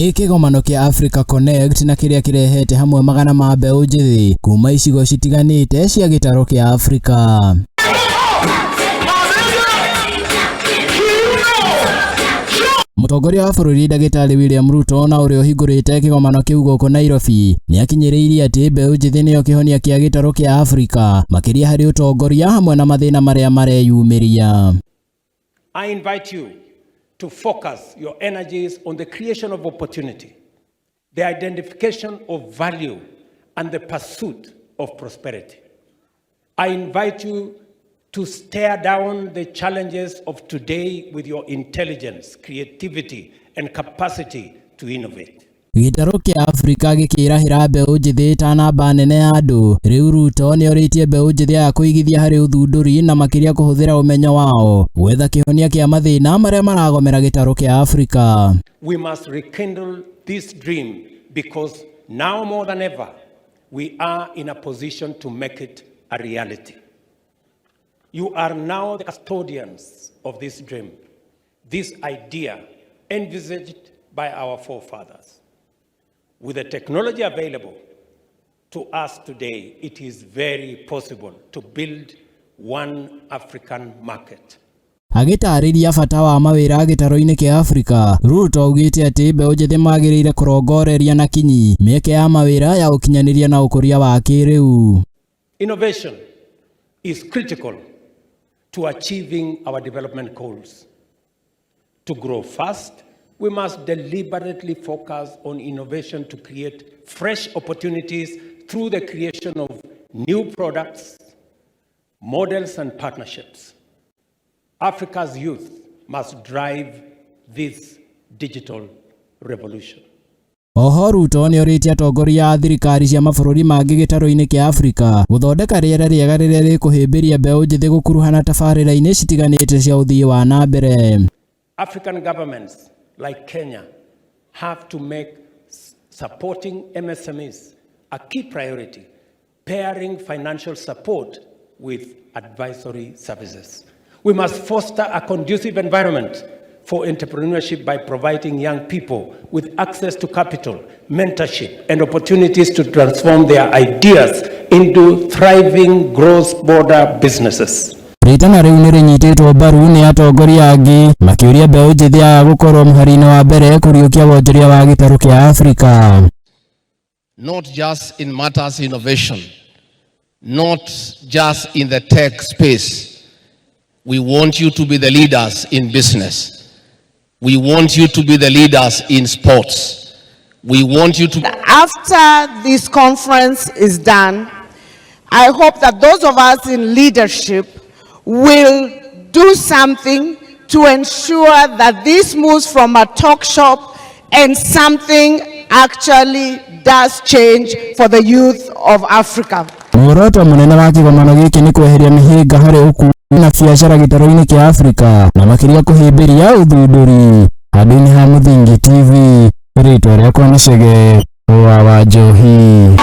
Ni kigomano kia Africa Connect na kiria kirehete hamwe magana ma mbeu njithi kuma icigo citiganite cia gitaru kia Afrika. Mutongoria wa bururi Ndagĩtarĩ William Ruto na uria uhingurite kigomano kiu guku Nairobi ni akinyiriirie ati mbeu njithi niyo kihonia kia gitaru kia Afrika makiria hari utongoria hamwe na mathina maria mareyumiria. I invite you to focus your energies on the creation of opportunity, the identification of value, and the pursuit of prosperity. I invite you to stare down the challenges of today with your intelligence, creativity, and capacity to innovate. Gitaru kia Afrika gikirahira mbeu njithi ta namba nene ya andu. Riu Ruto nioritie mbeu njithi ya kuigithia hari uthunduri na makiria kuhuthira umenyo wao gwetha kihonia kia mathina maria maragomera gitaru kia Afrika. We must rekindle this dream because now more than ever we are in a position to make it a reality. You are now the custodians of this dream, this idea envisaged by our forefathers. With the technology available to us today, it is very possible to build one African market. Akiariria bata wa Mawira gitaru-ini kia Afrika, Ruto augite ati mbeu njithi magiriire kurongoreria na kinyi mieke ya mawira ya ukinyaniria na ukuria wa kiriu. Innovation is critical to achieving our development goals. To grow fast, we must deliberately focus on innovation to create fresh opportunities through the creation of new products, models, and partnerships. Africa's youth must drive this digital revolution. Oho Ruto nioritie atongoria a thirikari cia mabururi mangi gitaru-ini kia Afrika guthondeka riera riega riria rikuhimbiria mbeu njithi gukuruhana tabarĩra-ini citiganite cia uthii wa na mbere. African governments like Kenya have to make supporting MSMEs a key priority, pairing financial support with advisory services. We must foster a conducive environment for entrepreneurship by providing young people with access to capital, mentorship, and opportunities to transform their ideas into thriving cross-border businesses. Ritana riu nirinyititwo mbaru ni atongoria angi makiuria mbeu njithi ya gukorwo muhariini wa mbere kuriukia wonjoria wa gitaru kia Afrika. Not just in matters innovation, not just in the tech space. We want you to be the leaders in business. We want you to be the leaders in sports. We want you to... After this conference is done, I hope that those of us in leadership will do something to ensure that this moves from a talk shop and something actually does change for the youth of Africa. Muoroto munene wa kigomano giki ni kweheria mihinga hari ukuria na biashara gitaru-ini kia Afrika na makiria kuhimbiria uthunduri. Handũ-inĩ ha Muthingi TV, rĩtwa rĩakwa nĩ Chege wa Njohi.